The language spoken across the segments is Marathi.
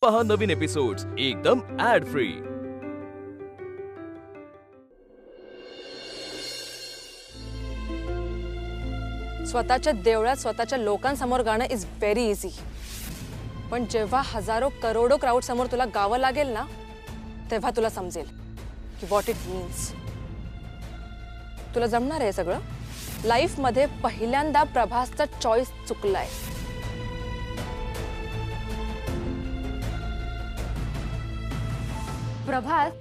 पहा नवीन एपिसोड्स एकदम ऍड फ्री। स्वतःच्या देवळात स्वतःच्या लोकांसमोर गाणं इज व्हेरी इझी, पण जेव्हा हजारो करोडो क्राऊड समोर तुला गावं लागेल ना, तेव्हा तुला समजेल की व्हॉट इट मीन्स। तुला जमणार आहे सगळं? लाईफ मध्ये पहिल्यांदा प्रभासचा चॉईस चुकलाय। प्रभास,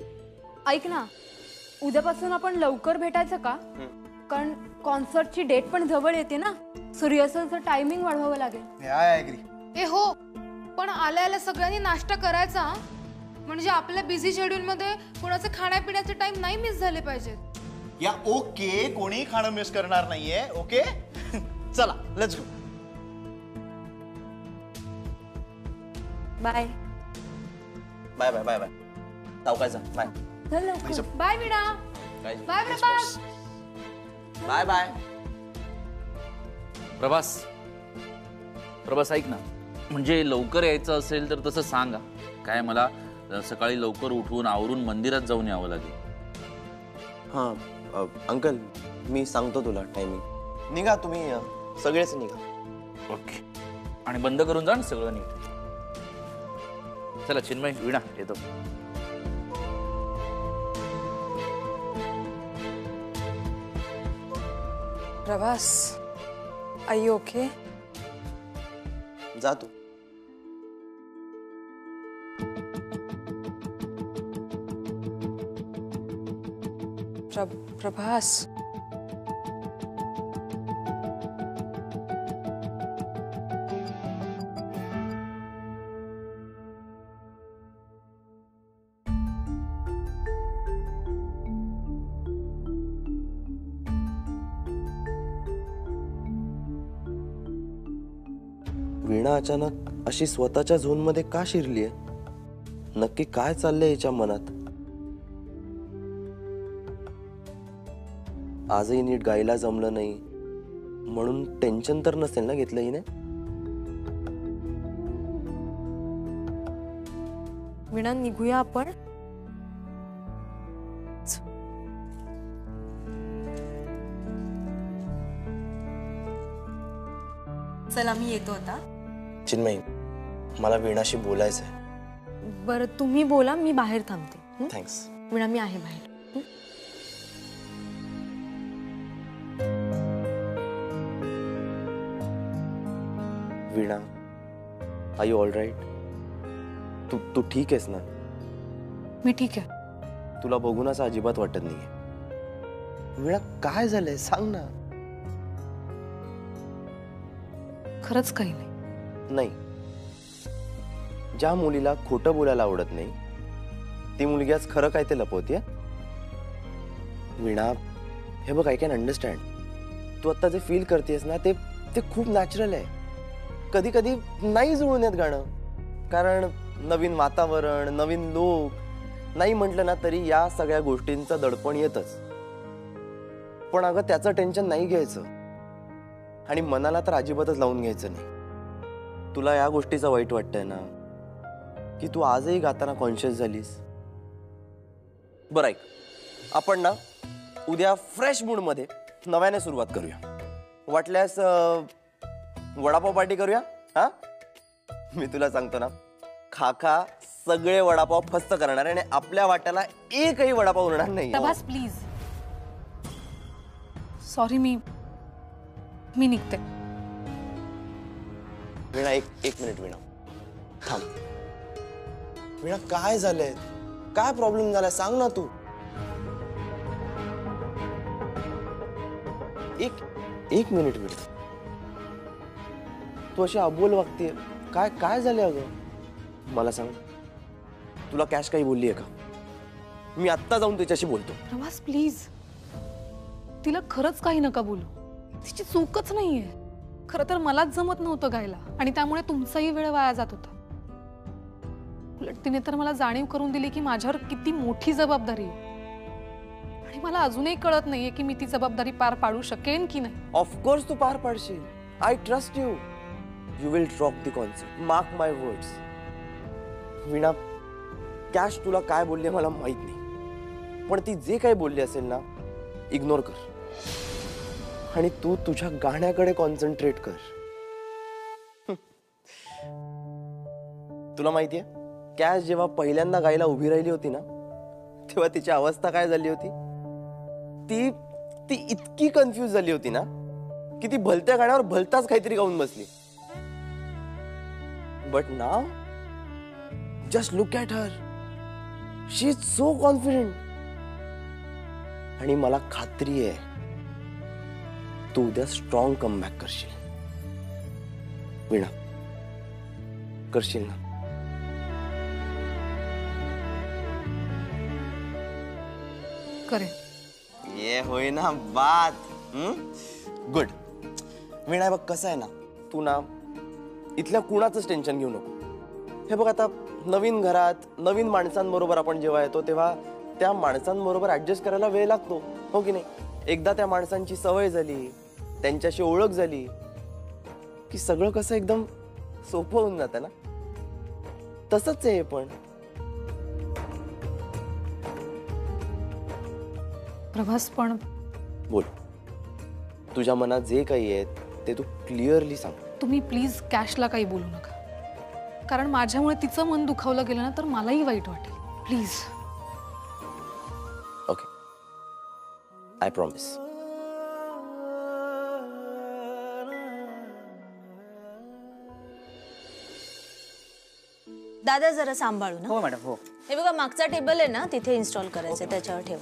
ऐक ना, उद्यापासून आपण लवकर भेटायचं का? कारण कॉन्सर्टची डेट पण जवळ येते ना, सो रिहर्सलचं टायमिंग वाढवावं लागेल। I agree. ए हो, पण आल्या आल्या सगळ्यांनी नाश्ता करायचा, म्हणजे आपल्या बिझी शेड्यूल मध्ये कोणाचे खाण्यापिण्याचे टाइम नाही मिस झाले पाहिजेत। या ओके, कोणी खाणं मिस करणार नाहीये। ओके चला let's go. Bye bye bye bye bye. सावकाश bye. Bye Veena. Bye Prabhas. Bye bye. Prabhas ऐक ना, म्हणजे लवकर यायचं असेल तर तसं सांगा। काय मला सकाळी लवकर उठून आवरून मंदिरात जाऊन यावं लागेल। हां अंकल, मी सांगतो तुला टायमिंग। निघा तुम्ही, सगळेच निघा। ओके, आणि बंद करून जा ना सगळं नीट। चला चिन्मय, वीणा येतो। Prabhas, are you okay? जा तू। प्रभास, वीणा अचानक अशी स्वतःच्या झोन मध्ये का शिरली आहे? नक्की काय चाललंय हिच्या मनात? आजही नीट गायला जमलं नाही म्हणून टेन्शन तर नसेल ना घेतलं हिने? वीणा, निघूया आपण। चला मी येतो आता। चिन्मयी, मला वीणाशी बोलायचंय। बरं तुम्ही बोला, मी बाहेर थांबते। थँक्स। वीणा, मी आहे बाहेर। वीणा, आर यू ऑल राईट? तू ठीक आहेस ना? मी ठीक आहे। तुला बघून असं अजिबात वाटत नाहीये। वीणा, काय झालंय सांग ना। खरंच काही नाही। नाही, ज्या मुलीला खोटं बोलायला आवडत नाही ती मुलगी आज खरं काय ते लपवतेय। वीणा, हे बघ, आय कॅन अंडरस्टँड। तू आता जे फील करतेस ना ते खूप नॅचरल आहे। कधी कधी नाही जुळून येत गाणं, कारण नवीन वातावरण, नवीन लोक, नाही म्हटलं ना तरी या सगळ्या गोष्टींचं दडपण येतच। पण अगं त्याचं टेन्शन नाही घ्यायचं, आणि मनाला तर अजिबातच लावून घ्यायचं नाही। तुला या गोष्टीचं वाईट वाटतंय ना की तू आजही गाताना कॉन्शियस झालीस? बरं ऐक, आपण ना उद्या फ्रेश मूड मध्ये नव्याने सुरुवात करूया। वाटल्यास वडापाव पार्टी करूया। हा, मी तुला सांगतो ना, खाखा सगळे वडापाव फस्त करणार आणि आपल्या वाट्याला एकही वडापाव उरणार नाही। प्रभास प्लीज, सॉरी, मी निघते। वीणा, एक मिनिट वीणा, थांब। वीणा, काय झालंय? काय प्रॉब्लेम झालाय सांग ना तू। एक मिनिट वीणा, तू अशी अबोल वागतेय, काय झालंय अगं? मला सांग, तुला कॅश काही बोलली आहे का? मी आत्ता जाऊन तिच्याशी बोलतो। प्रभास प्लीज, तिला खरंच काही नका बोलू, तिची चूकच नाहीये। खरं तर मलाच जमत नव्हतं गायला, आणि त्यामुळे तुमचाही वेळ वाया जात होता। उलट तिने तर मला जाणीव करून दिली की माझ्यावर किती मोठी जबाबदारी आहे, आणि मला अजूनही कळत नाहीये की मी ती जबाबदारी पार पाडू शकेन की नाही। ऑफकोर्स तू पार पाडशील। I trust you. You will drop the concept. Mark my words. Veena, कॅश तुला काय बोलले मला माहित नाही, पण ती जे काही बोलली असेल ना, इग्नोर कर आणि तू तुझ्या गाण्याकडे कॉन्सन्ट्रेट कर. तुला माहितीये, कॅश जेव्हा पहिल्यांदा गायला उभी राहिली होती ना, तेव्हा तिची अवस्था काय झाली होती? ती ती इतकी कन्फ्यूज झाली होती ना, की ती भलत्या गाण्यावर भलताच काहीतरी गाऊन बसली. But now just look at her, she is so confident. आणि मला खात्री आहे तू उद्या स्ट्रॉंग कमबॅक करशील. वीणा, करशील ना? करेन. ये होय ना बात. गुड. वीणा, बघ कसं आहे ना, तू ना इथल्या कुणाचंच टेन्शन घेऊ नको. हे बघ, आता नवीन घरात नवीन माणसांबरोबर आपण जेव्हा येतो तेव्हा त्या माणसांबरोबर ऍडजस्ट करायला वेळ लागतो, हो की नाही? एकदा त्या माणसांची सवय झाली, त्यांच्याशी ओळख झाली की सगळं कसं एकदम सोपं होऊन जातं ना. तसंच आहे हे पण. प्रभास, पण बोल, तुझ्या मनात जे काही आहे ते तू क्लिअरली सांग. तुम्ही प्लीज कॅशला काही बोलू नका, कारण माझ्यामुळे तिचं मन दुखावलं गेलं ना तर मलाही वाईट वाटेल. प्लीज. Okay, I promise. दादा जरा सांभाळू ना. हो मॅडम, हो. हे बघा, मागचा टेबल आहे ना, तिथे इन्स्टॉल करायचं, त्याच्यावर ठेव.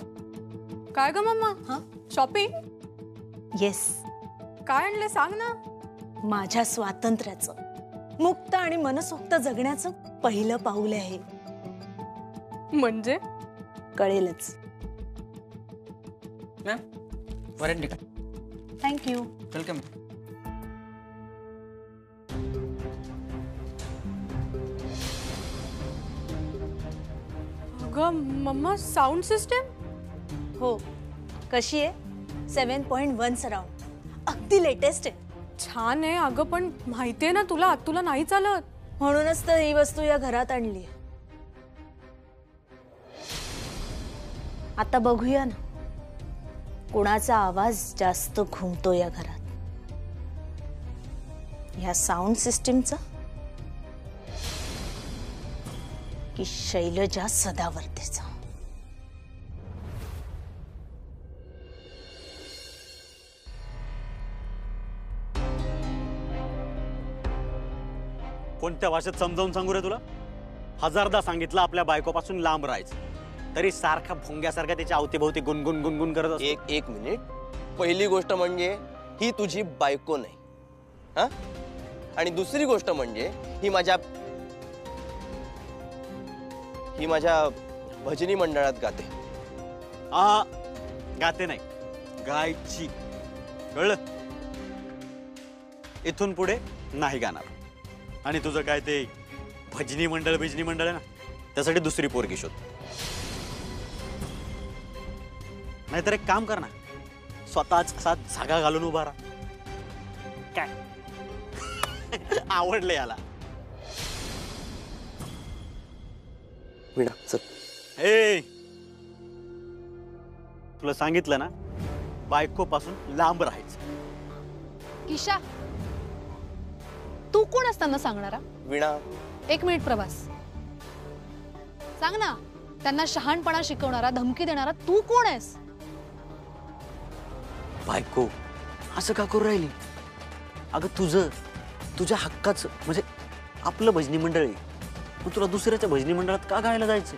काय ग मम्मा? हा? शॉपिंग? येस. काय आणले सांग ना. माझ्या स्वातंत्र्याचं, मुक्त आणि मनसोक्त जगण्याचं पहिलं पाऊल आहे. म्हणजे? कळेलच. मॅम, वॉरंटी का? थँक्यू. वेलकम. अगं मम्मा, साऊंड सिस्टम? हो. कशी आहे? 7.1 सराउंड, अगदी लेटेस्ट आहे. छान आहे अगं, पण माहितीये ना तुला, तुला नाही चालत. म्हणूनच तर ही वस्तू या घरात आणली. आता बघूया ना कुणाचा आवाज जास्त घुमतो या घरात, ह्या साऊंड सिस्टीमचा की शैलजा सदावर्तेचा. कोणत्या भाषेत समजावून सांगू रे तुला? हजारदा सांगितलं आपल्या बायकोपासून लांब राहायचं, तरी सारखा भोंग्यासारखा त्याच्या अवतीभोवती गुणगुण गुणगुण करत असतो. एक मिनिट. पहिली गोष्ट म्हणजे ही तुझी बायको नाही, हा? आणि दुसरी गोष्ट म्हणजे ही माझ्या भजनी मंडळात गाते. गाते नाही, गायची. कळलं? इथून पुढे नाही गाणार. आणि तुझं काय ते भजनी मंडळ आहे ना, त्यासाठी दुसरी पोरगी शोध. नाहीतर एक काम कर ना, स्वतःच असा जागा घालून उभा राहा. काय आवडलं याला? वीणा, चल. ए, तुला सांगितलं ना, बायकोपासून लांब राहायचं. ईशा, तू कोण असताना सांगणारा? वीणा, 1 मिनिट प्रभास. सांग ना, त्यांना शहाणपणा शिकवणारा, धमकी देणारा तू कोण आहेस? बायको असं का करू राहिली? अगं तुझ्या हक्काचं म्हणजे आपलं भजनी मंडळ आहे, मग तुला दुसऱ्याच्या भजनी मंडळात का गायला जायचं?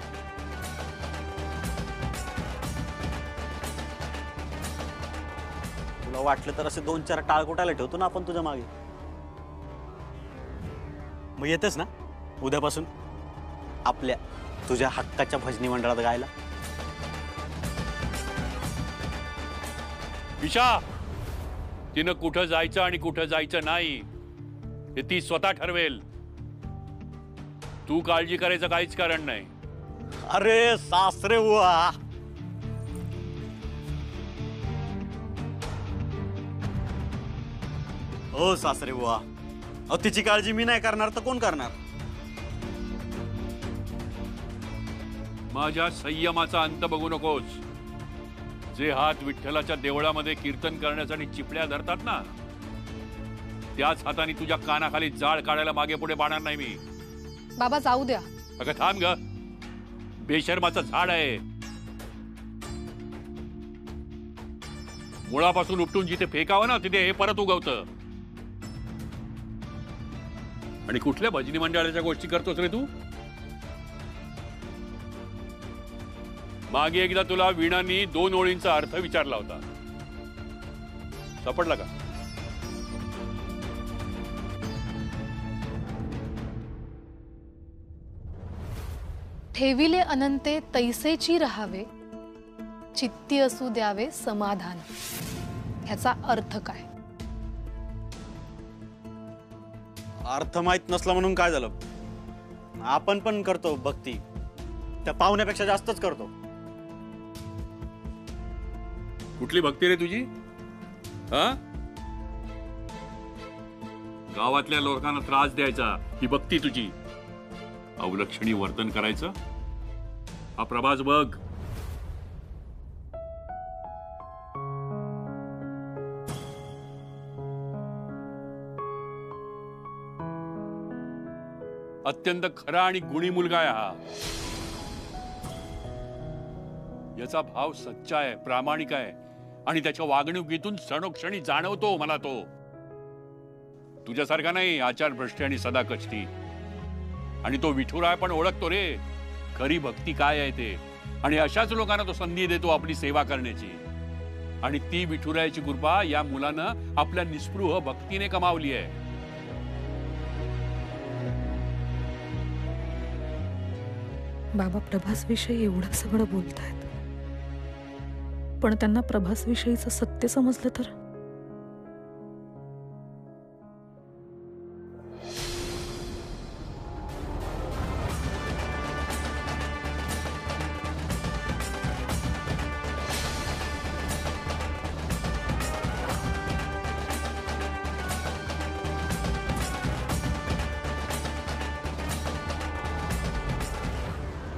तुला वाटलं तर असे 2-4 टाळकोटायला ठेवतो ना आपण तुझ्या मागे. मग येतेस ना उद्यापासून तुझ्या हक्काच्या भजनी मंडळात गायला? ईशा, तिनं कुठं जायचं आणि कुठं जायचं नाही हे ती स्वतः ठरवेल. तू काळजी करायचं काहीच कारण नाही. अरे सासरे बुवा, हो सासरे बुवा, तिची काळजी मी नाही करणार तर कोण करणार? माझ्या संयमाचा अंत बघू नकोस. जे हात विठ्ठलाच्या देवळामध्ये कीर्तन करण्यासाठी चिपळ्या धरतात ना, त्याच हाताने तुझ्या कानाखाली जाळ काढायला मागे पुढे पाहणार नाही मी. बाबा जाऊ द्या. अगं थांब ग, बेशर्माचं झाड आहे. मुळापासून उपटून जिथे फेकावं ना तिथे हे परत उगवतं. आणि कुठल्या भजनी मंडळाच्या गोष्टी करतोस रे तू? मागे एकदा तुला वीणांनी 2 ओळींचा अर्थ विचारला होता, सापडला का? ठेविले अनंते तैसेची राहावे, चित्ती असू द्यावे समाधान. ह्याचा अर्थ काय? अर्थ माहित नसला म्हणून काय झालं? आपण पण करतो भक्ती, त्या पाहुण्यापेक्षा जास्तच करतो. कुठली भक्ती रे तुझी? हा? गावातल्या लोकांना त्रास द्यायचा ही भक्ती तुझी? अवलक्षणी वर्तन करायचं हा प्रभास बघ. अत्यंत खरा आणि गुणी मुलगा आहे हा. याचा भाव सच्चा आहे, प्रामाणिक आहे आणि त्याच्या वागणुकीतून क्षणोक्षणी जाणवतो मला तो. तुझ्यासारखा नाही आचार भ्रष्ट आणि सदा कचटी. आणि तो विठुराय पण ओळखतो रे खरी भक्ती काय आहे ते. आणि अशाच लोकांना तो संधी देतो आपली सेवा करण्याची. आणि ती विठुरायाची कृपा या मुलानं आपल्या निस्पृह भक्तीने कमावली आहे. बाबा प्रभासविषयी एवढं सगळं बोलतायत, पण त्यांना प्रभासविषयीचं सत्य समजलं तर?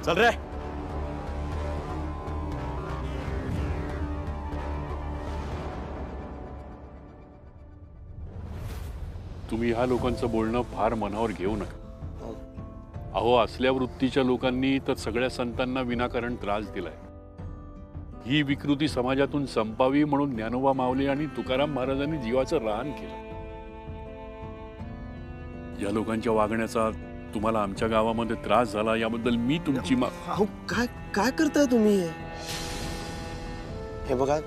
चल रे. तुम्ही ह्या लोकांचं बोलणं फार मनावर घेऊ नका. अहो असल्या वृत्तीच्या लोकांनी तर सगळ्या संतांना विनाकारण त्रास दिलाय. ही विकृती समाजातून संपावी म्हणून ज्ञानोबा माऊली आणि तुकाराम महाराजांनी जीवाचं रान केलं. या लोकांच्या वागण्याचा तुम्हाला आमच्या गावामध्ये त्रास झाला याबद्दल मी तुमची काय काय करताय तुम्ही? हे बघा,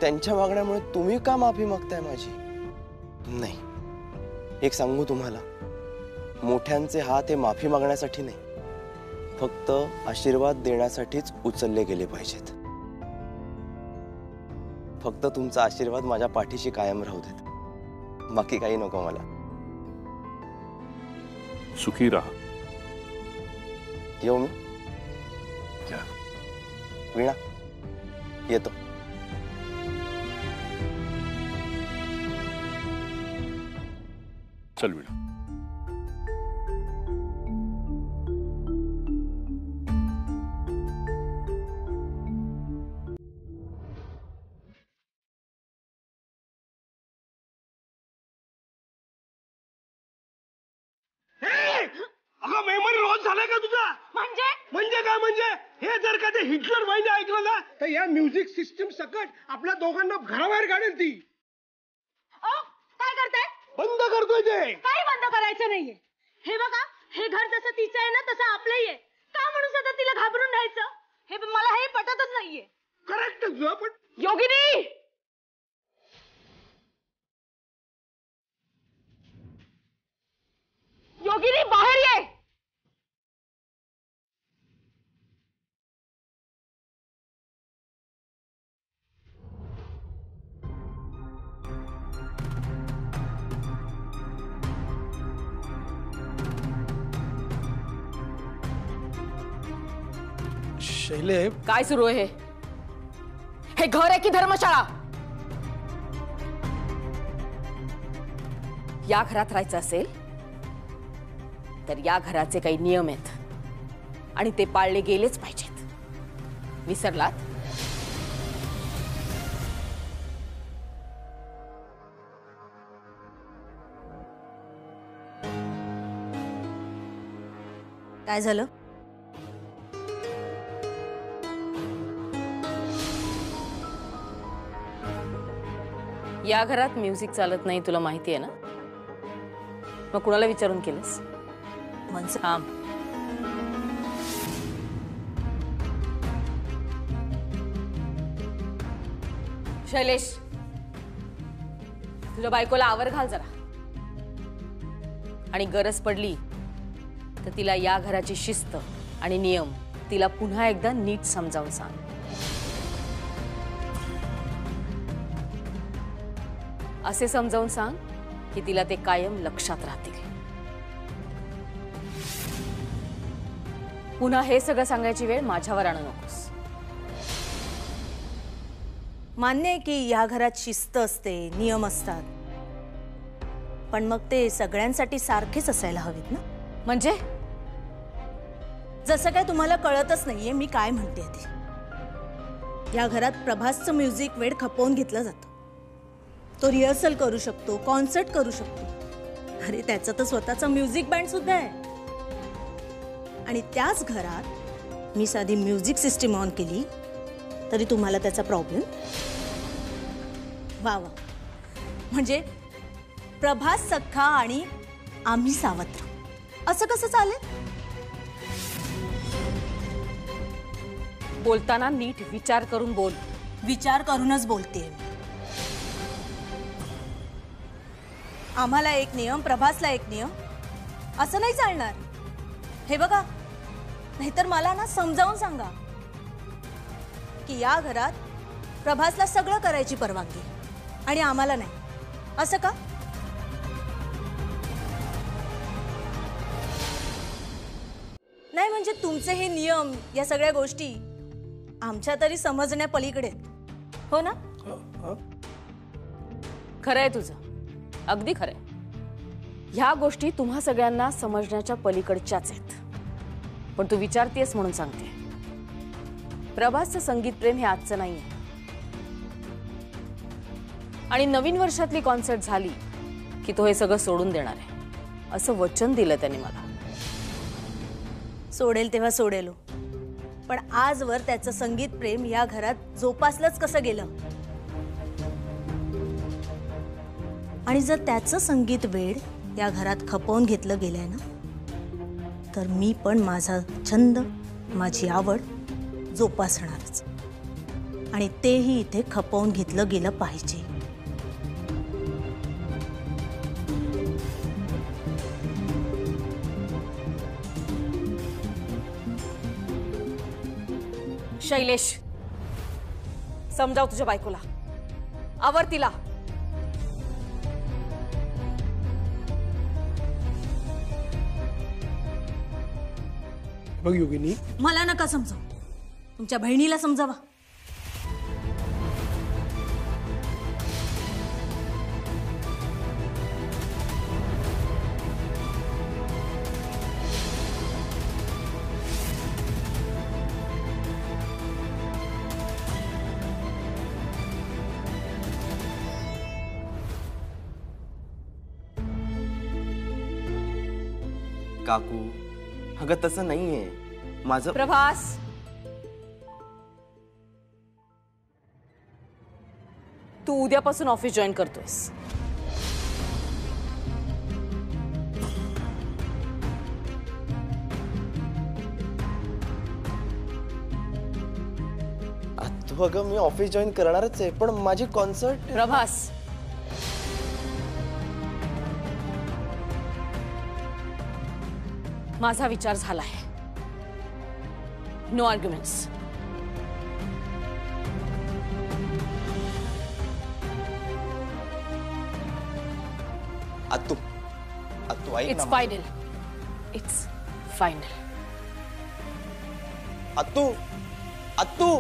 त्यांच्या वागण्यामुळे तुम्ही का माफी मागताय माझी? नाही, एक सांगू तुम्हाला, मोठ्यांचे हात हे माफी मागण्यासाठी नाही, फक्त आशीर्वाद देण्यासाठीच उचलले गेले पाहिजेत. फक्त तुमचा आशीर्वाद माझ्या पाठीशी कायम राहू देत, बाकी काही नको मला. सुखी राहा. येऊ मी? वीणा येतो. चल वीणा. अगं मेमरी रोज झालाय का तुझा? म्हणजे काय म्हणजे? हे जर का ते हिटलर बाईने ऐकलं ना तर या म्युझिक सिस्टीम सकट आपल्या दोघांना घराबाहेर काढेल ती. काय करताय? बंद करतोय ते. काही बंद करायचं नाहीये. हे बघा, हे घर जसं तिचं आहे ना तसं आपलंही आहे. का म्हणून सतत तिला घाबरून राहायचं? हे मला हे पटतच नाहीये. करेक्ट तुझं, पण योगिनी, योगिनी बाहेर ये. शैले, काय सुरू आहे? हे घर आहे की धर्मशाळा? या घरात राहायचं असेल तर या घराचे काही नियम आहेत आणि ते पाळले गेलेच पाहिजेत. विसरलात? काय झालं? या घरात म्युझिक चालत नाही तुला माहिती आहे ना? मग कुणाला विचारून केलंस? थांब. शैलेश, तुझ्या बायकोला आवर घाल जरा, आणि गरज पडली तर तिला या घराची शिस्त आणि नियम तिला पुन्हा एकदा नीट समजावून सांग. असे समजावून सांग की तिला ते कायम लक्षात राहतील. पुन्हा हे सगळं सांगायची वेळ माझ्यावर आणू नकोस. मान्य आहे की या घरात शिस्त असते, नियम असतात, पण मग ते सगळ्यांसाठी सारखेच असायला हवेत ना? म्हणजे जसं काय तुम्हाला कळतच नाहीये मी काय म्हणते ते. या घरात प्रभासचं म्युझिक वेड खपवून घेतलं जातं. तो रिहर्सल करू शकतो, कॉन्सर्ट करू शकतो. अरे त्याचं तर स्वतःचा म्युझिक बँड सुद्धा आहे. आणि त्याच घरात मी साधी म्युझिक सिस्टीम ऑन केली तरी तुम्हाला त्याचा प्रॉब्लेम? वा वा, म्हणजे प्रभास सख्खा आणि आम्ही सावत्र, असं कसं चालेल? बोलताना नीट विचार करून बोल. विचार करूनच बोलतेय. आम्हाला एक नियम, प्रभासला एक नियम, असं नाही चालणार. हे बघा, नाहीतर मला ना समजावून सांगा की या घरात प्रभासला सगळं करायची परवानगी आणि आम्हाला नाही, असं का? नाही म्हणजे तुमचे हे नियम, या सगळ्या गोष्टी आमच्या तरी समजण्या पलीकडे, हो ना? खरंय तुझं, अगदी खरंय. ह्या गोष्टी तुम्हा सगळ्यांना समजण्याच्या पलीकडच्याच आहेत. पण तू विचारतेस म्हणून सांगते, प्रभासचं संगीत प्रेम हे आजचं नाहीये. आणि नवीन वर्षातली कॉन्सर्ट झाली की तो हे सगळं सोडून देणार आहे असं वचन दिलं त्याने मला. सोडेल तेव्हा सोडेल, पण आजवर त्याचं संगीत प्रेम या घरात जोपासलंच कसं गेलं? आणि जर त्याचं संगीत वेड या घरात खपवून घेतलं गेलंय ना, तर मी पण माझा छंद, माझी आवड जोपासणारच. आणि तेही इथे खपवून घेतलं गेलं पाहिजे. शैलेश, समजाव तुझ्या बायकोला, आवर तिला. बघ योगिनी, मला नका समजाव, तुमच्या बहिणीला समजावा. काकू, अगं तसं नाहीये माझं. प्रभास, तू उद्यापासून ऑफिस जॉईन करतोयस. तू अगं मी ऑफिस जॉईन करणारच आहे, पण माझी कॉन्सर्ट. प्रभास, माझा विचार झाला आहे. No arguments. आतू, आतू ऐक ना. It's final. It's final. आतू, आतू.